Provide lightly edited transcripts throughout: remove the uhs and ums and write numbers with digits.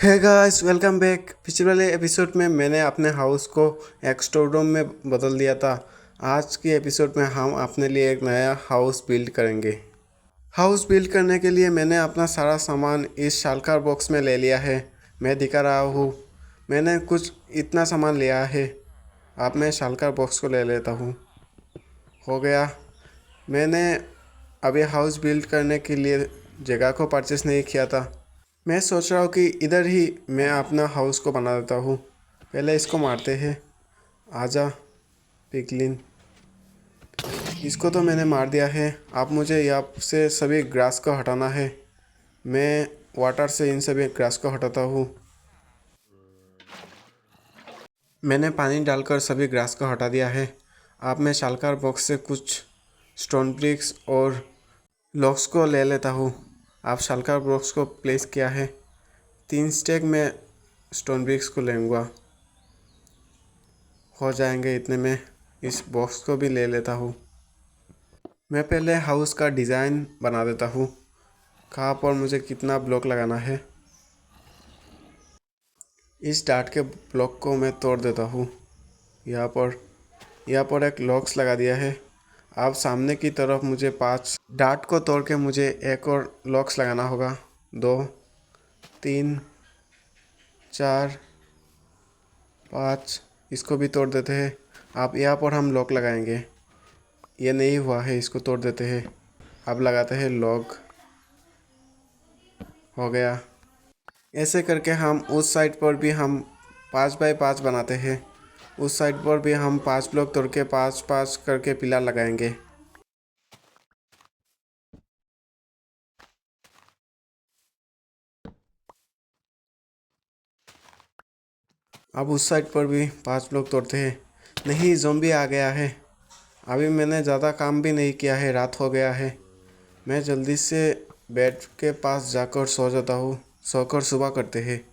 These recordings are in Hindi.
Hey guys, welcome back. पिछले वाले एपिसोड में मैंने अपने हाउस को एक स्टोर रूम में बदल दिया था। आज की एपिसोड में हम अपने लिए एक नया हाउस बिल्ड करेंगे। हाउस बिल्ड करने के लिए मैंने अपना सारा सामान इस शालकार बॉक्स में ले लिया है। मैं दिखा रहा हूँ, मैंने कुछ इतना सामान लिया है। अब मैं शालकार बॉक्स को ले लेता हूँ। हो गया। मैंने अभी हाउस बिल्ड करने के लिए जगह को परचेस नहीं किया था। मैं सोच रहा हूँ कि इधर ही मैं अपना हाउस को बना देता हूँ। पहले इसको मारते हैं। आजा पिगलिन। इसको तो मैंने मार दिया है। अब मुझे यहाँ से सभी ग्रास को हटाना है। मैं वाटर से इन सभी ग्रास को हटाता हूँ। मैंने पानी डालकर सभी ग्रास को हटा दिया है। अब मैं शालकार बॉक्स से कुछ स्टोन ब्रिक्स और लॉक्स को ले लेता हूँ। अब शालकार बॉक्स को प्लेस किया है। 3 स्टेक में स्टोन ब्रिक्स को लेऊंगा। हो जाएंगे इतने में। इस बॉक्स को भी ले लेता हूँ। मैं पहले हाउस का डिज़ाइन बना देता हूँ, कहाँ पर मुझे कितना ब्लॉक लगाना है। इस डार्ट के ब्लॉक को मैं तोड़ देता हूँ। यहाँ पर एक लॉक्स लगा दिया है। अब सामने की तरफ मुझे 5 डार्ट को तोड़ के मुझे एक और लॉक्स लगाना होगा। 2, 3, 4, 5। इसको भी तोड़ देते हैं। अब यहाँ पर हम लॉक लगाएंगे। ये नहीं हुआ है, इसको तोड़ देते हैं। अब लगाते हैं लॉक। हो गया। ऐसे करके हम उस साइड पर भी हम 5 बाय 5 बनाते हैं। उस साइड पर भी हम 5 ब्लॉक तोड़ के 5 5 करके पिलर लगाएंगे। अब उस साइड पर भी 5 ब्लॉक तोड़ते हैं। नहीं, ज़ॉम्बी आ गया है। अभी मैंने ज़्यादा काम भी नहीं किया है, रात हो गया है। मैं जल्दी से बेड के पास जाकर सो जाता हूँ। सोकर सुबह करते हैं।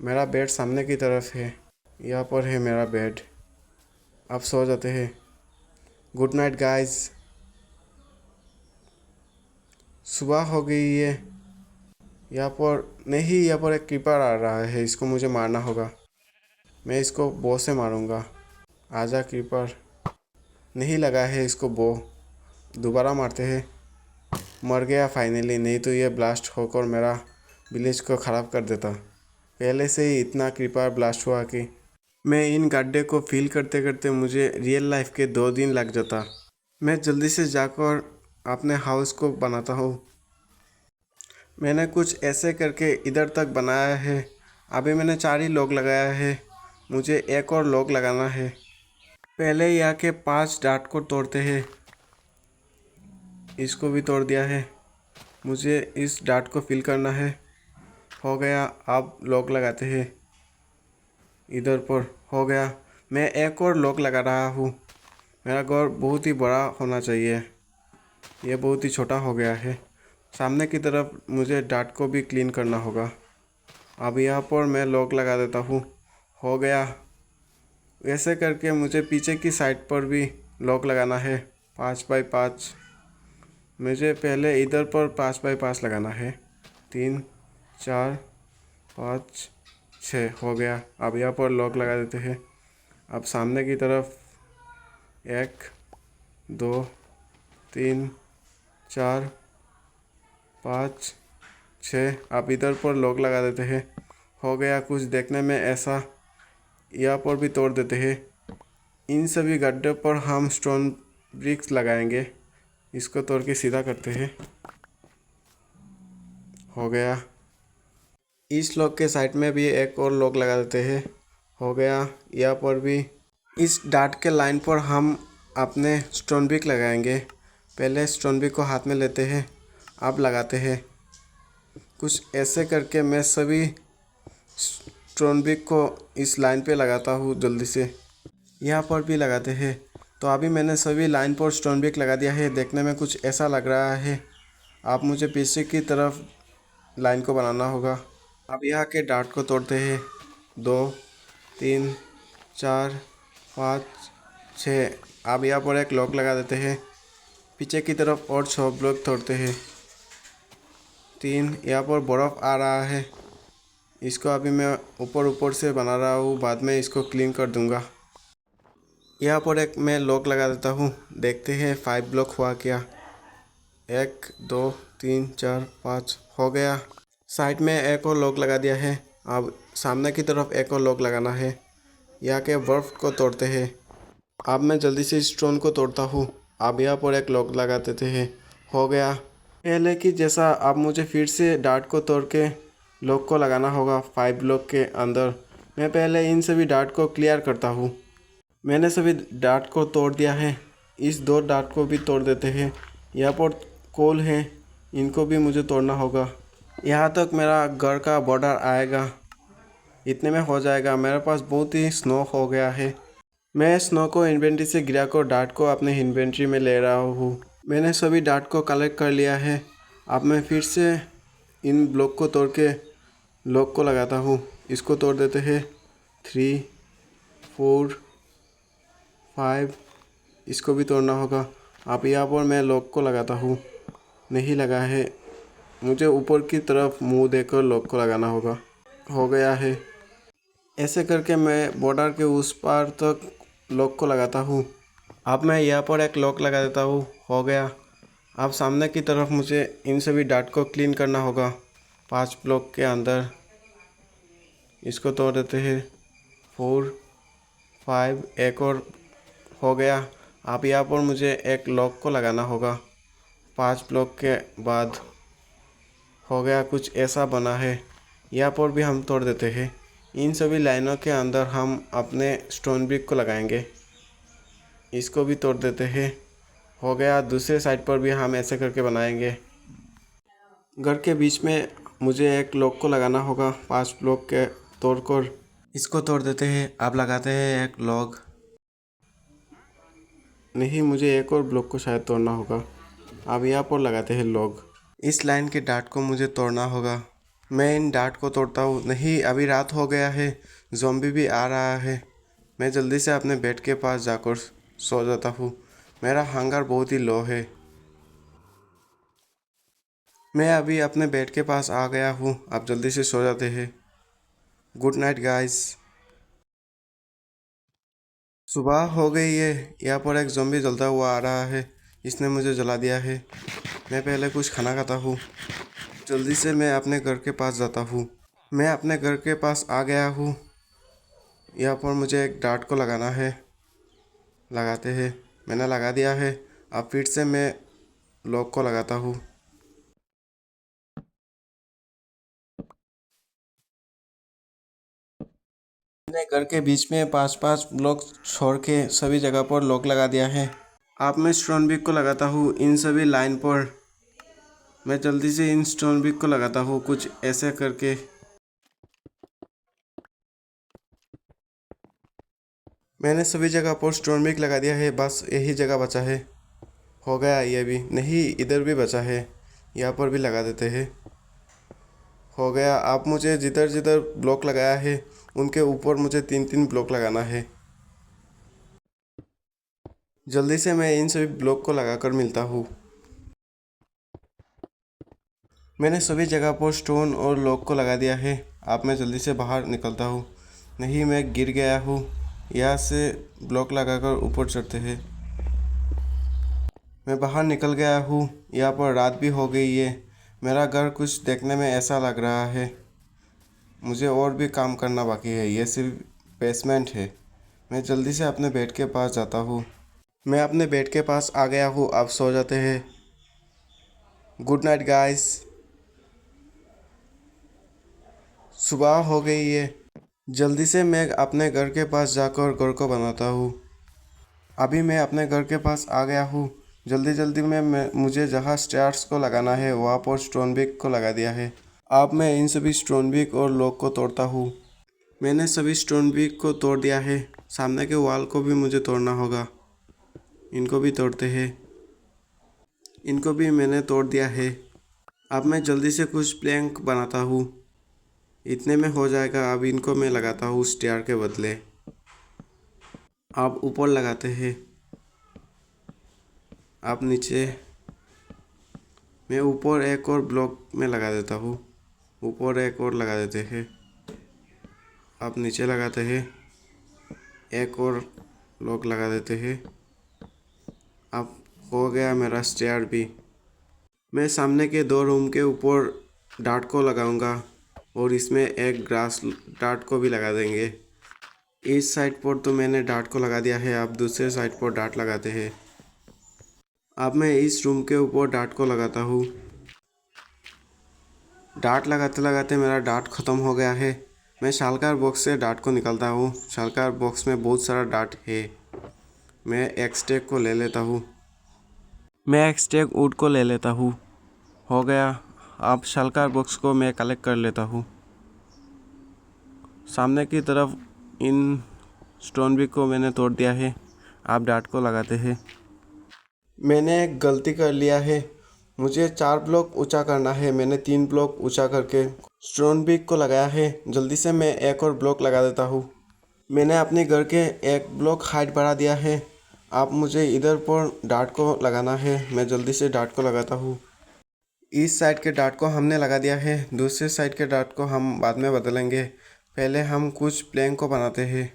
मेरा बेड सामने की तरफ है। यहाँ पर है मेरा बेड। अब सो जाते हैं। Good night guys. सुबह हो गई है। यहाँ पर नहीं, यहाँ पर एक क्रीपर आ रहा है। इसको मुझे मारना होगा। मैं इसको बो से मारूंगा। आजा क्रीपर। नहीं लगा है इसको बो। दोबारा मारते हैं। मर गया फाइनली। नहीं तो ये ब्लास्ट होकर मेरा विलेज को ख़राब कर देता। पहले से ही इतना क्रीपर ब्लास्ट हुआ कि मैं इन गड्ढे को फिल करते करते मुझे रियल लाइफ के 2 दिन लग जाता। मैं जल्दी से जाकर अपने हाउस को बनाता हूँ। मैंने कुछ ऐसे करके इधर तक बनाया है। अभी मैंने 4 ही लॉक लगाया है। मुझे एक और लॉक लगाना है। पहले यहाँ के 5 डार्ट को तोड़ते हैं। इसको भी तोड़ दिया है। मुझे इस डार्ट को फिल करना है। हो गया। अब लॉक लगाते हैं। इधर पर हो गया। मैं एक और लॉक लगा रहा हूँ। मेरा घर बहुत ही बड़ा होना चाहिए। ये बहुत ही छोटा हो गया है। सामने की तरफ मुझे डार्ट को भी क्लीन करना होगा। अब यहाँ पर मैं लॉक लगा देता हूँ। हो गया। वैसे करके मुझे पीछे की साइड पर भी लॉक लगाना है। 5 बाय 5। मुझे पहले इधर पर 5 बाय 5 लगाना है। 3, 4, 5, 6 हो गया। अब यहाँ पर लॉक लगा देते हैं। अब सामने की तरफ 1, 2, 3, 4, 5, 6। अब इधर पर लॉक लगा देते हैं। हो गया। कुछ देखने में ऐसा। यहाँ पर भी तोड़ देते हैं। इन सभी गड्ढे पर हम स्टोन ब्रिक्स लगाएंगे। इसको तोड़ के सीधा करते हैं। हो गया। इस लॉक के साइड में भी एक और लॉक लगा देते हैं। हो गया। यहाँ पर भी इस डार्ट के लाइन पर हम अपने स्टोन ब्रिक लगाएंगे। पहले स्टोन ब्रिक को हाथ में लेते हैं। अब लगाते हैं। कुछ ऐसे करके मैं सभी स्टोन ब्रिक को इस लाइन पे लगाता हूँ जल्दी से। यहाँ पर भी लगाते हैं। तो अभी मैंने सभी लाइन पर स्टोन ब्रिक लगा दिया है। देखने में कुछ ऐसा लग रहा है। आप मुझे पीछे की तरफ लाइन को बनाना होगा। अब यहाँ के डार्ट को तोड़ते हैं। 2, 3, 4, 5, 6। अब यहाँ पर एक लॉक लगा देते हैं। पीछे की तरफ और 6 ब्लॉक तोड़ते हैं। 3। यहाँ पर बर्फ़ आ रहा है। इसको अभी मैं ऊपर ऊपर से बना रहा हूँ, बाद में इसको क्लीन कर दूँगा। यहाँ पर एक मैं लॉक लगा देता हूँ, देखते हैं 5 ब्लॉक हुआ क्या। 1 2 3 4 5 हो गया। साइड में एक और लॉक लगा दिया है। अब सामने की तरफ एक और लॉक लगाना है। यहाँ के बर्फ को तोड़ते हैं। अब मैं जल्दी से स्टोन को तोड़ता हूँ। अब यहाँ पर एक लॉक लगा देते हैं। हो गया। पहले की जैसा अब मुझे फिर से डार्ट को तोड़ के लॉक को लगाना होगा 5 ब्लॉक के अंदर। मैं पहले इन सभी डार्ट को क्लियर करता हूँ। मैंने सभी डार्ट को तोड़ दिया है। इस 2 डार्ट को भी तोड़ देते हैं। यहाँ पर कोल है, इनको भी मुझे तोड़ना होगा। यहाँ तक मेरा घर का बॉर्डर आएगा, इतने में हो जाएगा। मेरे पास बहुत ही स्नो हो गया है। मैं स्नो को इन्वेंट्री से गिरा कर डार्ट को अपने इन्वेंट्री में ले रहा हूँ। मैंने सभी डार्ट को कलेक्ट कर लिया है। अब मैं फिर से इन ब्लॉक को तोड़ के लॉक को लगाता हूँ। इसको तोड़ देते हैं। 3 4 5, इसको भी तोड़ना होगा। अब यहाँ पर मैं लॉक को लगाता हूँ, नहीं लगा है। मुझे ऊपर की तरफ मुंह देकर लॉक को लगाना होगा। हो गया है। ऐसे करके मैं बॉर्डर के उस पार तक लॉक को लगाता हूँ। अब मैं यहाँ पर एक लॉक लगा देता हूँ। हो गया। अब सामने की तरफ मुझे इन सभी डार्ट को क्लीन करना होगा 5 ब्लॉक के अंदर। इसको तोड़ देते हैं। 4 5, एक और हो गया। अब यहाँ पर मुझे एक लॉक को लगाना होगा 5 ब्लॉक के बाद। हो गया, कुछ ऐसा बना है। यहाँ पर भी हम तोड़ देते हैं। इन सभी लाइनों के अंदर हम अपने स्टोन ब्रिक को लगाएंगे। इसको भी तोड़ देते हैं। हो गया। दूसरे साइड पर भी हम ऐसे करके बनाएंगे। घर के बीच में मुझे एक लॉक को लगाना होगा 5 ब्लॉक के तोड़कर। इसको तोड़ देते हैं। अब लगाते हैं एक लॉक। नहीं, मुझे एक और ब्लॉक को शायद तोड़ना होगा। अब यहाँ पर लगाते हैं लॉक। इस लाइन के डार्ट को मुझे तोड़ना होगा। मैं इन डार्ट को तोड़ता हूँ। नहीं, अभी रात हो गया है, ज़ॉम्बी भी आ रहा है। मैं जल्दी से अपने बेड के पास जाकर सो जाता हूँ। मेरा हंगर बहुत ही लो है। मैं अभी अपने बेड के पास आ गया हूँ। अब जल्दी से सो जाते हैं। Good night guys. सुबह हो गई है। यहाँ पर एक ज़ॉम्बी जलता हुआ आ रहा है। इसने मुझे जला दिया है। मैं पहले कुछ खाना खाता हूँ। जल्दी से मैं अपने घर के पास जाता हूँ। मैं अपने घर के पास आ गया हूँ। यहाँ पर मुझे एक डार्ट को लगाना है। लगाते हैं। मैंने लगा दिया है। अब फिर से मैं लॉक को लगाता हूँ। मैंने घर के बीच में 5-5 ब्लॉक छोड़ के सभी जगह पर लॉक लगा दिया है। अब मैं स्टोन ब्रिक को लगाता हूँ इन सभी लाइन पर। मैं जल्दी से इन स्टोन ब्रिक को लगाता हूँ कुछ ऐसे करके। मैंने सभी जगह पर स्टोन ब्रिक लगा दिया है, बस यही जगह बचा है। हो गया ये भी। नहीं, इधर भी बचा है, यहाँ पर भी लगा देते हैं। हो गया। अब मुझे जिधर जिधर ब्लॉक लगाया है उनके ऊपर मुझे 3-3 ब्लॉक लगाना है। जल्दी से मैं इन सभी ब्लॉक को लगाकर मिलता हूँ। मैंने सभी जगह पर स्टोन और लॉक को लगा दिया है। अब मैं जल्दी से बाहर निकलता हूँ। नहीं, मैं गिर गया हूँ। यहाँ से ब्लॉक लगाकर ऊपर चढ़ते हैं। मैं बाहर निकल गया हूँ। यहाँ पर रात भी हो गई है। मेरा घर कुछ देखने में ऐसा लग रहा है। मुझे और भी काम करना बाकी है। ये सिर्फ बेसमेंट है। मैं जल्दी से अपने बेड के पास जाता हूँ। मैं अपने बेड के पास आ गया हूँ। अब सो जाते हैं। Good night guys. सुबह हो गई है। जल्दी से मैं अपने घर के पास जाकर घर को बनाता हूँ। अभी मैं अपने घर के पास आ गया हूँ। जल्दी जल्दी में मुझे जहाँ स्टेयर्स को लगाना है वहाँ पर स्टोन ब्रिक को लगा दिया है। अब मैं इन सभी स्टोन ब्रिक और लॉक को तोड़ता हूँ। मैंने सभी स्टोन ब्रिक को तोड़ दिया है। सामने के वॉल को भी मुझे तोड़ना होगा। इनको भी तोड़ते हैं। इनको भी मैंने तोड़ दिया है। अब मैं जल्दी से कुछ प्लैंक बनाता हूँ। इतने में हो जाएगा। अब इनको मैं लगाता हूँ स्टेयर के बदले। अब ऊपर लगाते हैं। अब नीचे। मैं ऊपर एक और ब्लॉक में लगा देता हूँ। ऊपर एक और लगा देते हैं। अब नीचे लगाते हैं, एक और लॉक लगा देते हैं। अब हो गया मेरा स्टेयर भी। मैं सामने के 2 रूम के ऊपर डार्ट को लगाऊंगा और इसमें एक ग्रास डार्ट को भी लगा देंगे। इस साइड पर तो मैंने डार्ट को लगा दिया है, अब दूसरे साइड पर डार्ट लगाते हैं। अब मैं इस रूम के ऊपर डार्ट को लगाता हूँ। डार्ट लगाते लगाते मेरा डार्ट ख़त्म हो गया है। मैं शालकार बॉक्स से डार्ट को निकालता हूँ। शालकार बॉक्स में बहुत सारा डार्ट है। मैं एक स्टेक को ले लेता हूँ। मैं एक स्टेक वुड को ले लेता हूँ। हो गया। अब शालकार बॉक्स को मैं कलेक्ट कर लेता हूँ। सामने की तरफ इन स्टोन ब्रिक को मैंने तोड़ दिया है। आप डार्ट को लगाते हैं। मैंने एक गलती कर लिया है। मुझे 4 ब्लॉक ऊंचा करना है। मैंने 3 ब्लॉक ऊंचा करके स्टोन ब्रिक को लगाया है। जल्दी से मैं एक और ब्लॉक लगा देता हूँ। मैंने अपने घर के एक ब्लॉक हाइट बढ़ा दिया है। अब मुझे इधर पर डार्ट को लगाना है। मैं जल्दी से डार्ट को लगाता हूँ। इस साइड के डार्ट को हमने लगा दिया है। दूसरे साइड के डार्ट को हम बाद में बदलेंगे। पहले हम कुछ प्लैंक को बनाते हैं।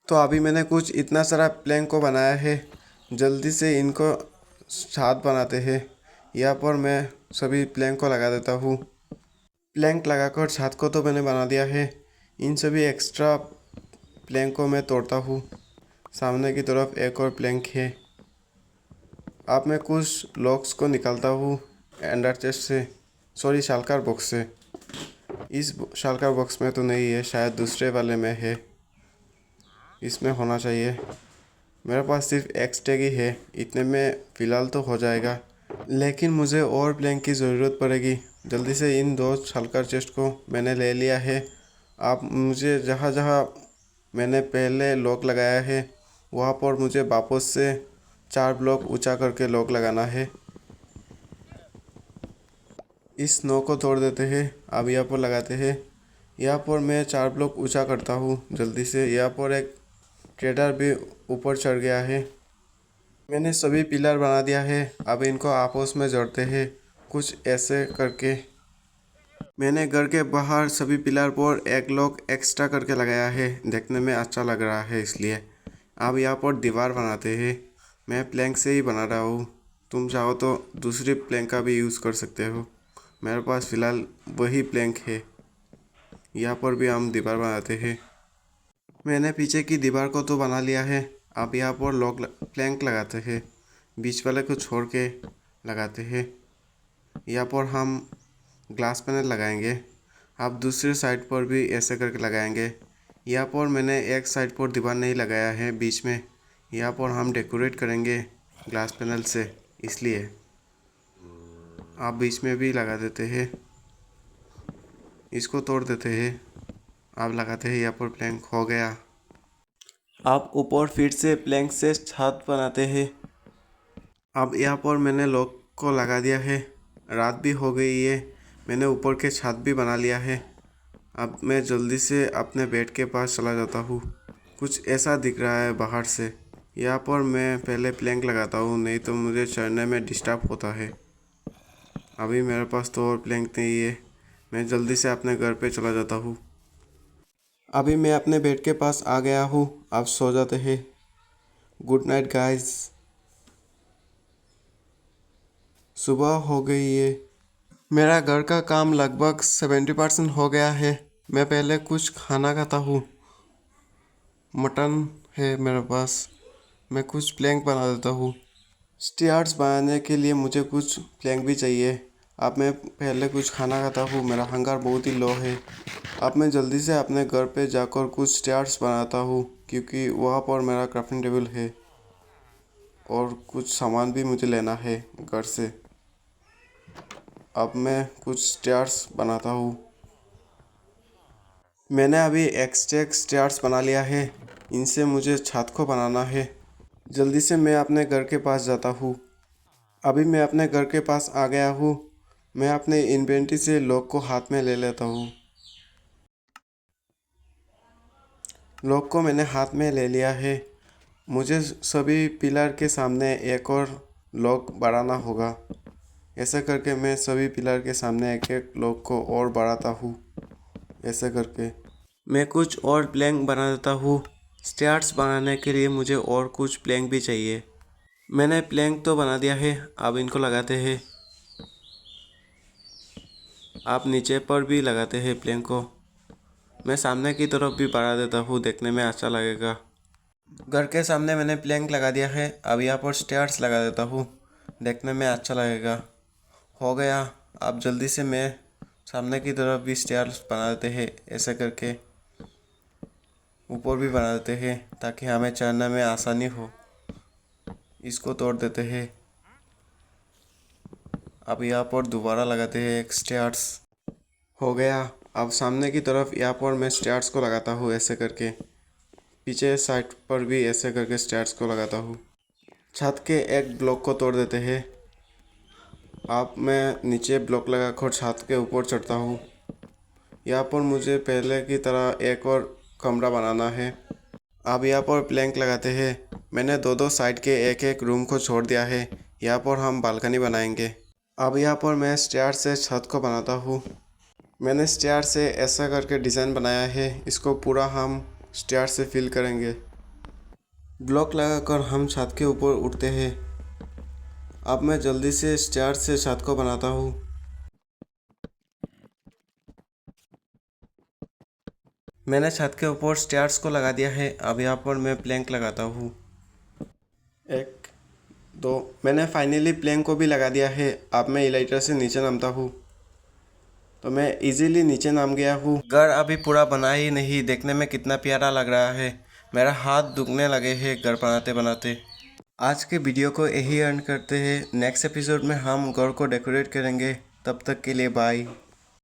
तो अभी मैंने कुछ इतना सारा प्लैंक को बनाया है। जल्दी से इनको छत बनाते हैं। यहाँ पर मैं सभी प्लैंक को लगा देता हूँ। प्लैंक लगाकर छत को तो मैंने बना दिया है। इन सभी एक्स्ट्रा प्लैंक को मैं तोड़ता हूँ। सामने की तरफ एक और प्लैंक है। अब मैं कुछ लॉक्स को निकालता हूँ एंडर चेस्ट से, सॉरी शालकार बॉक्स से। इस शालकार बॉक्स में तो नहीं है, शायद दूसरे वाले में है। इसमें होना चाहिए। मेरे पास सिर्फ एक स्टेक ही है, इतने में फ़िलहाल तो हो जाएगा। लेकिन मुझे और प्लैंक की ज़रूरत पड़ेगी। जल्दी से इन 2 शालकार चेस्ट को मैंने ले लिया है। आप मुझे जहाँ जहाँ मैंने पहले लॉक लगाया है वहाँ पर मुझे वापस से 4 ब्लॉक ऊंचा करके लॉक लगाना है। इस 9 को तोड़ देते हैं। अब यहाँ पर लगाते हैं। यहाँ पर मैं 4 ब्लॉक ऊंचा करता हूँ जल्दी से। यहाँ पर एक ट्रेडर भी ऊपर चढ़ गया है। मैंने सभी पिलर बना दिया है। अब इनको आपस में जोड़ते हैं कुछ ऐसे करके। मैंने घर के बाहर सभी पिलर पर एक लॉक एक्स्ट्रा करके लगाया है, देखने में अच्छा लग रहा है इसलिए। अब यहाँ पर दीवार बनाते हैं। मैं प्लैंक से ही बना रहा हूँ, तुम चाहो तो दूसरी प्लैंक का भी यूज़ कर सकते हो। मेरे पास फ़िलहाल वही प्लैंक है। यहाँ पर भी हम दीवार बनाते हैं। मैंने पीछे की दीवार को तो बना लिया है। अब यहाँ पर लॉक प्लैंक लगाते हैं, बीच वाले को छोड़ के लगाते हैं। यहाँ पर हम ग्लास पैनल लगाएंगे। अब दूसरे साइड पर भी ऐसे करके लगाएंगे। यहाँ पर मैंने एक साइड पर दीवार नहीं लगाया है बीच में। यहाँ पर हम डेकोरेट करेंगे ग्लास पैनल से, इसलिए आप बीच में भी लगा देते हैं। इसको तोड़ देते हैं। आप लगाते हैं यहाँ पर प्लैंक। हो गया। आप ऊपर फिर से प्लैंक से छत बनाते हैं। अब यहाँ पर मैंने लॉक को लगा दिया है। रात भी हो गई है। मैंने ऊपर के छत भी बना लिया है। अब मैं जल्दी से अपने बेड के पास चला जाता हूँ। कुछ ऐसा दिख रहा है बाहर से। यहाँ पर मैं पहले प्लैंक लगाता हूँ, नहीं तो मुझे चढ़ने में डिस्टर्ब होता है। अभी मेरे पास तो और प्लैंक नहीं है। मैं जल्दी से अपने घर पे चला जाता हूँ। अभी मैं अपने बेड के पास आ गया हूँ। अब सो जाते हैं। Good night guys. सुबह हो गई है। मेरा घर का काम लगभग 70% हो गया है। मैं पहले कुछ खाना खाता हूँ। मटन है मेरे पास। मैं कुछ प्लैंक बना देता हूँ। स्टेयर्स बनाने के लिए मुझे कुछ प्लैंक भी चाहिए। अब मैं पहले कुछ खाना खाता हूँ, मेरा हंगर बहुत ही लो है। अब मैं जल्दी से अपने घर पे जाकर कुछ स्टेयर्स बनाता हूँ, क्योंकि वहाँ पर मेरा क्राफ्टिंग टेबल है और कुछ सामान भी मुझे लेना है घर से। अब मैं कुछ स्टेयर्स बनाता हूँ। मैंने अभी एक्स्ट्रा स्टेयर्स बना लिया है। इनसे मुझे छत को बनाना है। जल्दी से मैं अपने घर के पास जाता हूँ। अभी मैं अपने घर के पास आ गया हूँ। मैं अपने इन्वेंटरी से लॉक को हाथ में ले लेता हूँ। लॉक को मैंने हाथ में ले लिया है। मुझे सभी पिलर के सामने एक और लॉक बढ़ाना होगा। ऐसे करके मैं सभी पिलर के सामने एक एक लॉक को और बढ़ाता हूँ, ऐसे करके। मैं कुछ और प्लैंक बना देता हूँ। स्टेयर्स बनाने के लिए मुझे और कुछ प्लैंक भी चाहिए। मैंने प्लैंक तो बना दिया है, अब इनको लगाते हैं। आप नीचे पर भी लगाते हैं प्लैंक को। मैं सामने की तरफ भी बढ़ा देता हूँ, देखने में अच्छा लगेगा। घर के सामने मैंने प्लैंक लगा दिया है, अब यहाँ पर स्टेयर्स लगा देता हूँ, देखने में अच्छा लगेगा। हो गया। अब जल्दी से मैं सामने की तरफ भी स्टेयर्स बना देते हैं, ऐसे करके ऊपर भी बना देते हैं ताकि हमें चढ़ने में आसानी हो। इसको तोड़ देते हैं। अब यहाँ पर दोबारा लगाते हैं एक स्टेयर्स। हो गया। अब सामने की तरफ यहाँ पर मैं स्टेयर्स को लगाता हूँ, ऐसे करके। पीछे साइड पर भी ऐसे करके स्टेयर्स को लगाता हूँ। छत के एक ब्लॉक को तोड़ देते हैं। अब मैं नीचे ब्लॉक लगाकर छत के ऊपर चढ़ता हूँ। यहाँ पर मुझे पहले की तरह एक और कमरा बनाना है। अब यहाँ पर प्लैंक लगाते हैं। मैंने दो साइड के एक एक रूम को छोड़ दिया है। यहाँ पर हम बालकनी बनाएंगे। अब यहाँ पर मैं स्टेयर से छत को बनाता हूँ। मैंने स्टेयर से ऐसा करके डिज़ाइन बनाया है, इसको पूरा हम स्टेयर से फिल करेंगे। ब्लॉक लगाकर हम छत के ऊपर उठते हैं। अब मैं जल्दी से स्टेयर से छत को बनाता हूँ। मैंने छत के ऊपर स्टेयर्स को लगा दिया है। अब यहाँ पर मैं प्लैंक लगाता हूँ। एक, दो। मैंने फाइनली प्लैंक को भी लगा दिया है। अब मैं एलिवेटर से नीचे नामता हूँ, तो मैं इजीली नीचे नाम गया हूँ। घर अभी पूरा बना ही नहीं, देखने में कितना प्यारा लग रहा है। मेरा हाथ दुखने लगे हैं घर बनाते बनाते। आज के वीडियो को यही एंड करते हैं। नेक्स्ट एपिसोड में हम घर को डेकोरेट करेंगे। तब तक के लिए बाय।